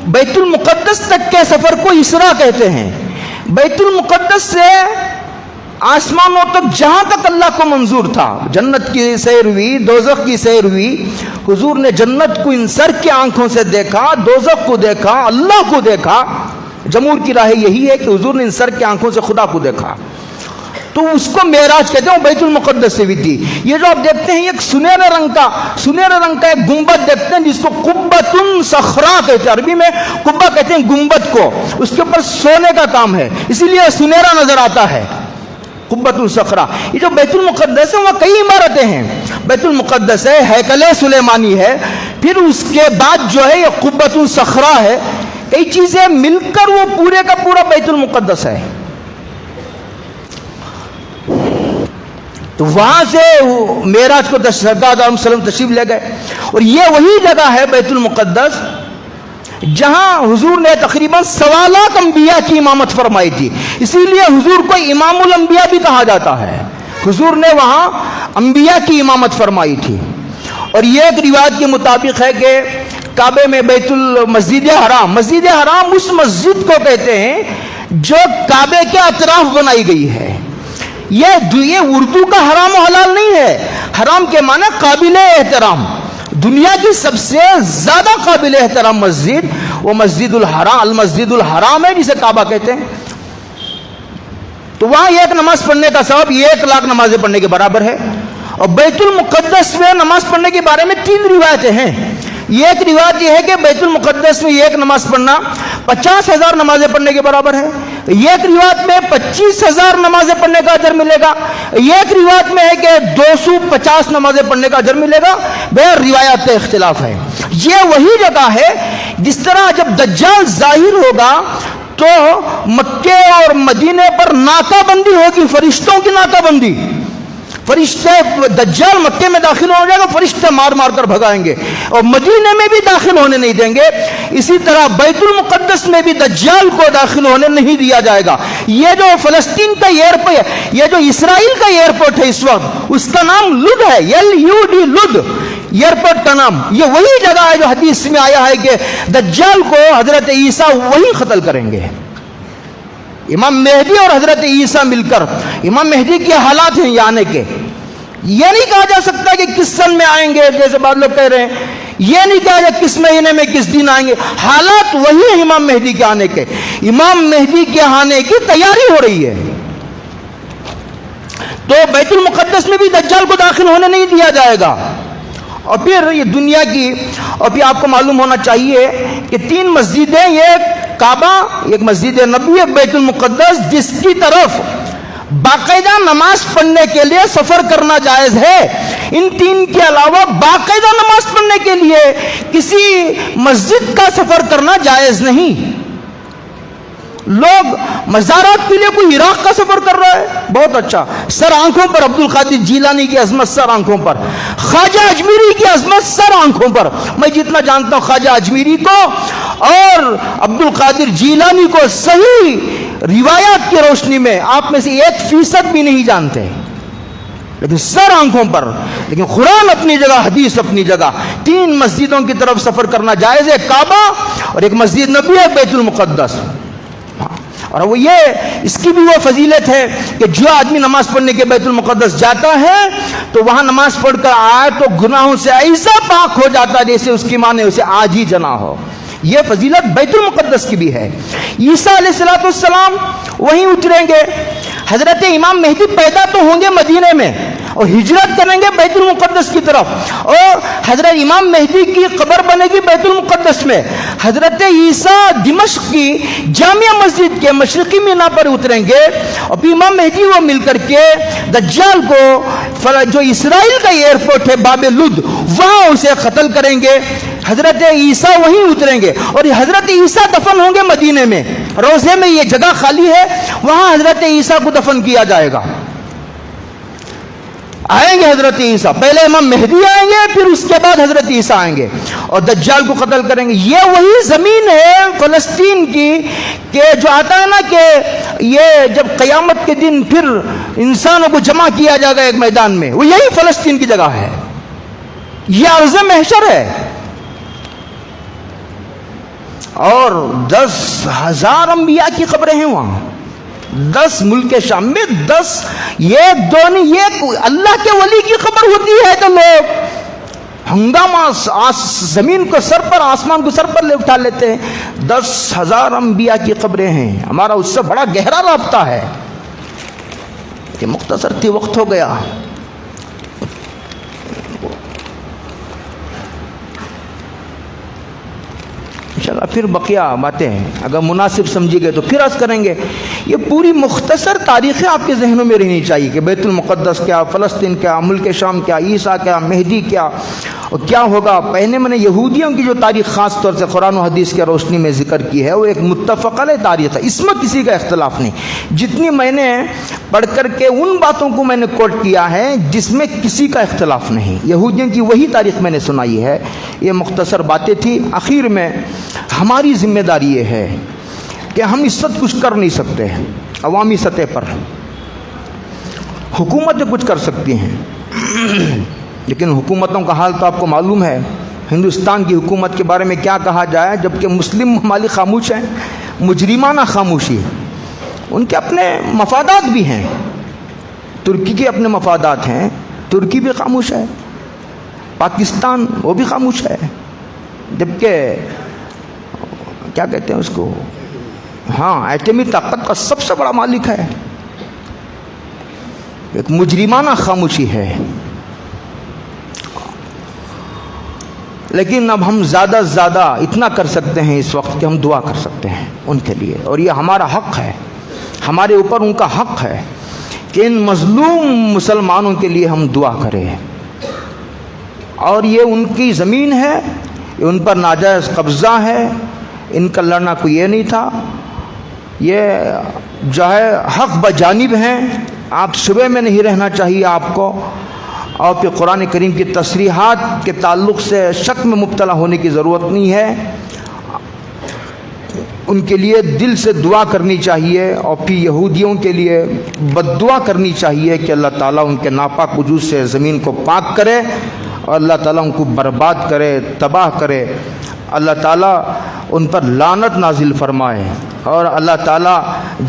بیت المقدس تک کے سفر کو اسراء کہتے ہیں۔ بیت المقدس سے آسمانوں تک جہاں تک اللہ کو منظور تھا، جنت کی سیر ہوئی، دوزخ کی سیر ہوئی، حضور نے جنت کو انسر کی آنکھوں سے دیکھا، دوزخ کو دیکھا، اللہ کو دیکھا۔ جمہور کی رائے یہی ہے کہ حضور نے انسر کی آنکھوں سے خدا کو دیکھا، تو اس کو معراج کہتے ہیں، وہ بیت المقدس سے بھی تھی۔ یہ جو آپ دیکھتے ہیں ایک سنہرے رنگ کا ایک گنبد دیکھتے ہیں جس کو قبۃ صخرا کہتے ہیں، عربی میں قبہ کہتے ہیں گنبد کو، اس کے اوپر سونے کا کام ہے، اسی لیے سنہرا نظر آتا ہے، قبۃ صخرا۔ یہ جو بیت المقدس ہے وہاں کئی عمارتیں ہیں، بیت المقدس ہے، ہیکل سلیمانی ہے، پھر اس کے بعد جو ہے یہ قبۃ صخرا ہے، کئی چیزیں مل کر وہ پورے کا پورا بیت المقدس ہے۔ تو وہاں سے معراج کو سرکار علیہ وسلم تشریف لے گئے، اور یہ وہی جگہ ہے بیت المقدس جہاں حضور نے تقریباً 1.25 لاکھ انبیاء کی امامت فرمائی تھی. اسی لیے حضور کو امام الانبیاء بھی کہا جاتا ہے. حضور نے وہاں انبیاء کی امامت فرمائی تھی. اور یہ ایک روایت کے مطابق ہے کہ کعبے میں مسجد حرام اس مسجد کو کہتے ہیں جو کعبے کے اطراف بنائی گئی ہے. یہ اردو کا حرام و حلال نہیں ہے. حرام کے معنی قابل احترام. دنیا کی سب سے زیادہ قابل احترام مسجد وہ المسجد الحرام ہے، جسے کعبہ کہتے ہیں. تو وہاں ایک نماز پڑھنے کا ثواب 1 لاکھ نمازیں پڑھنے کے برابر ہے. اور بیت المقدس میں نماز پڑھنے کے بارے میں 3 روایتیں ہیں. ایک روایت یہ ہے کہ بیت المقدس میں ایک نماز پڑھنا 50,000 نمازیں پڑھنے کے برابر ہے. ایک روایت میں 25,000 نمازیں پڑھنے کا اجر ملے گا. ایک روایت میں ہے کہ 250 نمازیں پڑھنے کا اجر ملے گا. بہر روایات کا اختلاف ہے. یہ وہی جگہ ہے جس طرح جب دجال ظاہر ہوگا تو مکے اور مدینے پر ناکہ بندی ہوگی، فرشتوں کی ناکہ بندی. فرشتے دجال مکے میں داخل ہو جائے گا، فرشتے مار مار کر بھگائیں گے اور مدینے میں بھی داخل ہونے نہیں دیں گے. اسی طرح بیت المقدس میں بھی دجال کو داخل ہونے نہیں دیا جائے گا. یہ جو فلسطین کا ایئرپورٹ، یہ جو اسرائیل کا ایئرپورٹ ہے اس وقت، اس کا نام لد ہے، LUD لد ایئرپورٹ کا نام. یہ وہی جگہ ہے جو حدیث میں آیا ہے کہ دجال کو حضرت عیسیٰ وہی قتل کریں گے. امام مہدی اور حضرت عیسیٰ مل کر، امام مہدی کے حالات ہیں یہ آنے کے. یہ نہیں کہا جا سکتا کہ کس سن میں آئیں گے جیسے بعض لوگ کہہ رہے ہیں. یہ نہیں کہا جا کس مہینے میں کس دن آئیں گے. حالات وہی ہیں امام مہدی کے آنے کے. امام مہدی کے آنے کی تیاری ہو رہی ہے. تو بیت المقدس میں بھی دجال کو داخل ہونے نہیں دیا جائے گا. اور پھر یہ دنیا کی، اور پھر آپ کو معلوم ہونا چاہیے کہ 3 مسجدیں، ایک کعبہ، ایک مسجد نبوی، ایک بیت المقدس، جس کی طرف باقاعدہ نماز پڑھنے کے لیے سفر کرنا جائز ہے. ان 3 کے علاوہ باقاعدہ نماز پڑھنے کے لیے کسی مسجد کا سفر کرنا جائز نہیں. لوگ مزارات کے لیے کوئی عراق کا سفر کر رہا ہے، بہت اچھا. سر آنکھوں پر عبد القادر جیلانی کی عظمت، سر آنکھوں پر. خواجہ اجمیری کی عظمت سر آنکھوں پر. میں جتنا جانتا ہوں خواجہ اجمیری کو اور عبد القادر جیلانی کو صحیح روایات کی روشنی میں آپ میں سے 1% بھی نہیں جانتے، لیکن سر آنکھوں پر. لیکن قرآن اپنی جگہ، حدیث اپنی جگہ. 3 مسجدوں کی طرف سفر کرنا جائز ہے، کعبہ اور ایک مسجد نبوی ہے بیت المقدس. اور وہ یہ، اس کی بھی وہ فضیلت ہے کہ جو آدمی نماز پڑھنے کے بیت المقدس جاتا ہے تو وہاں نماز پڑھ کر آئے تو گناہوں سے ایسا پاک ہو جاتا ہے جیسے اس کی ماں نے اسے آج ہی جنا ہو. یہ فضیلت بیت المقدس کی بھی ہے. عیسیٰ علیہ السلام وہیں اتریں گے. حضرت امام مہدی پیدا تو ہوں گے مدینے میں اور ہجرت کریں گے بیت المقدس کی طرف، اور حضرت امام مہدی کی قبر بنے گی بیت المقدس میں. حضرت عیسیٰ دمشق کی جامع مسجد کے مشرقی مینا پر اتریں گے اور پھر امام مہدی وہ مل کر کے دجال کو جو اسرائیل کا ایئرپورٹ ہے باب لد، وہاں اسے قتل کریں گے. حضرت عیسیٰ وہیں اتریں گے اور حضرت عیسیٰ دفن ہوں گے مدینے میں. روضے میں یہ جگہ خالی ہے، وہاں حضرت عیسیٰ کو دفن کیا جائے گا. آئیں گے حضرت عیسیٰ، پہلے امام مہدی آئیں گے، پھر اس کے بعد حضرت عیسیٰ آئیں گے اور دجال کو قتل کریں گے. یہ وہی زمین ہے فلسطین کی کہ جو آتا ہے نا کہ یہ جب قیامت کے دن پھر انسانوں کو جمع کیا جائے گا ایک میدان میں، وہ یہی فلسطین کی جگہ ہے. یہ عرض محشر ہے. اور 10,000 انبیاء کی قبریں ہیں وہاں. 10 ملک شام میں 10، یہ دو نہیں، یہ اللہ کے ولی کی قبر ہوتی ہے تو لوگ ہنگامہ زمین کو سر پر، آسمان کو سر پر لے اٹھا لیتے ہیں. 10,000 انبیاء کی قبریں ہیں. ہمارا اس سے بڑا گہرا رابطہ ہے. کہ مختصر تھی، وقت ہو گیا. انشاءاللہ پھر بقیہ باتیں اگر مناسب سمجھی گئے تو پھر عرض کریں گے. یہ پوری مختصر تاریخیں آپ کے ذہنوں میں رہنی چاہیے کہ بیت المقدس کیا، فلسطین کیا، ملک شام کیا، عیسیٰ کیا، مہدی کیا، اور کیا ہوگا؟ پہلے میں نے یہودیوں کی جو تاریخ خاص طور سے قرآن و حدیث کی روشنی میں ذکر کی ہے وہ ایک متفق علیہ تاریخ ہے، اس میں کسی کا اختلاف نہیں۔ جتنی میں نے پڑھ کر کے ان باتوں کو میں نے کوٹ کیا ہے جس میں کسی کا اختلاف نہیں، یہودیوں کی وہی تاریخ میں نے سنائی ہے۔ یہ مختصر باتیں تھی۔ آخر میں ہماری ذمہ داری یہ ہے کہ ہم اس وقت کچھ کر نہیں سکتے ہیں عوامی سطح پر، حکومتیں کچھ کر سکتی ہیں، لیکن حکومتوں کا حال تو آپ کو معلوم ہے۔ ہندوستان کی حکومت کے بارے میں کیا کہا جائے، جبکہ مسلم ممالک خاموش ہیں، مجرمانہ خاموشی، ان کے اپنے مفادات بھی ہیں۔ ترکی کے اپنے مفادات ہیں، ترکی بھی خاموش ہے، پاکستان وہ بھی خاموش ہے، جبکہ کیا کہتے ہیں اس کو، ہاں ایٹمی طاقت کا سب سے بڑا مالک ہے۔ ایک مجرمانہ خاموشی ہے۔ لیکن اب ہم زیادہ سے زیادہ اتنا کر سکتے ہیں اس وقت کہ ہم دعا کر سکتے ہیں ان کے لیے، اور یہ ہمارا حق ہے، ہمارے اوپر ان کا حق ہے کہ ان مظلوم مسلمانوں کے لیے ہم دعا کریں۔ اور یہ ان کی زمین ہے، یہ ان پر ناجائز قبضہ ہے، ان کا لڑنا کوئی یہ نہیں تھا، یہ جو ہے حق بجانب ہیں۔ آپ شبہ میں نہیں رہنا چاہیے آپ کو، اور پھر قرآن کریم کی تصریحات کے تعلق سے شک میں مبتلا ہونے کی ضرورت نہیں ہے۔ ان کے لیے دل سے دعا کرنی چاہیے، اور پھر یہودیوں کے لیے بد دعا کرنی چاہیے کہ اللہ تعالیٰ ان کے ناپاک وجود سے زمین کو پاک کرے، اور اللہ تعالیٰ ان کو برباد کرے، تباہ کرے، اللہ تعالیٰ ان پر لعنت نازل فرمائے، اور اللہ تعالیٰ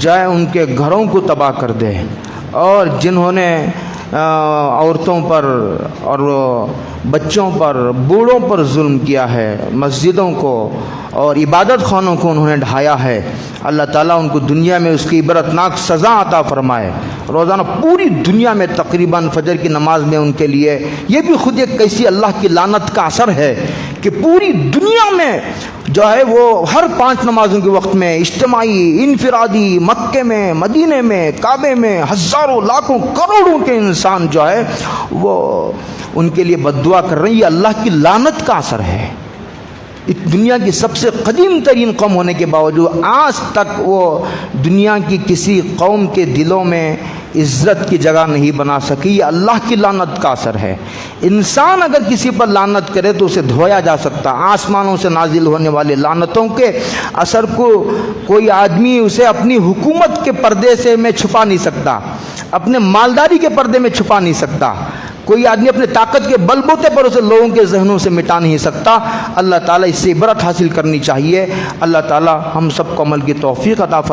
جائے ان کے گھروں کو تباہ کر دے، اور جنہوں نے عورتوں پر اور بچوں پر، بوڑھوں پر ظلم کیا ہے، مسجدوں کو اور عبادت خانوں کو انہوں نے ڈھایا ہے، اللہ تعالیٰ ان کو دنیا میں اس کی عبرتناک سزا عطا فرمائے۔ روزانہ پوری دنیا میں تقریباً فجر کی نماز میں ان کے لیے یہ بھی خود ایک کیسی اللہ کی لعنت کا اثر ہے کہ پوری دنیا میں جو ہے وہ ہر 5 نمازوں کے وقت میں اجتماعی، انفرادی، مکے میں، مدینے میں، کعبے میں ہزاروں، لاکھوں، کروڑوں کے انسان جو ہے وہ ان کے لیے بد دعا کر رہے ہیں۔ یہ اللہ کی لعنت کا اثر ہے۔ اس دنیا کی سب سے قدیم ترین قوم ہونے کے باوجود آج تک وہ دنیا کی کسی قوم کے دلوں میں عزت کی جگہ نہیں بنا سکی۔ یہ اللہ کی لعنت کا اثر ہے۔ انسان اگر کسی پر لعنت کرے تو اسے دھویا جا سکتا، آسمانوں سے نازل ہونے والے لعنتوں کے اثر کو کوئی آدمی اسے اپنی حکومت کے پردے سے میں چھپا نہیں سکتا، اپنے مالداری کے پردے میں چھپا نہیں سکتا، کوئی آدمی اپنے طاقت کے بل بوتے پر اسے لوگوں کے ذہنوں سے مٹا نہیں سکتا۔ اللہ تعالیٰ اس سے عبرت حاصل کرنی چاہیے۔ اللہ تعالیٰ ہم سب کو عمل کی توفیق عطا فرمائے۔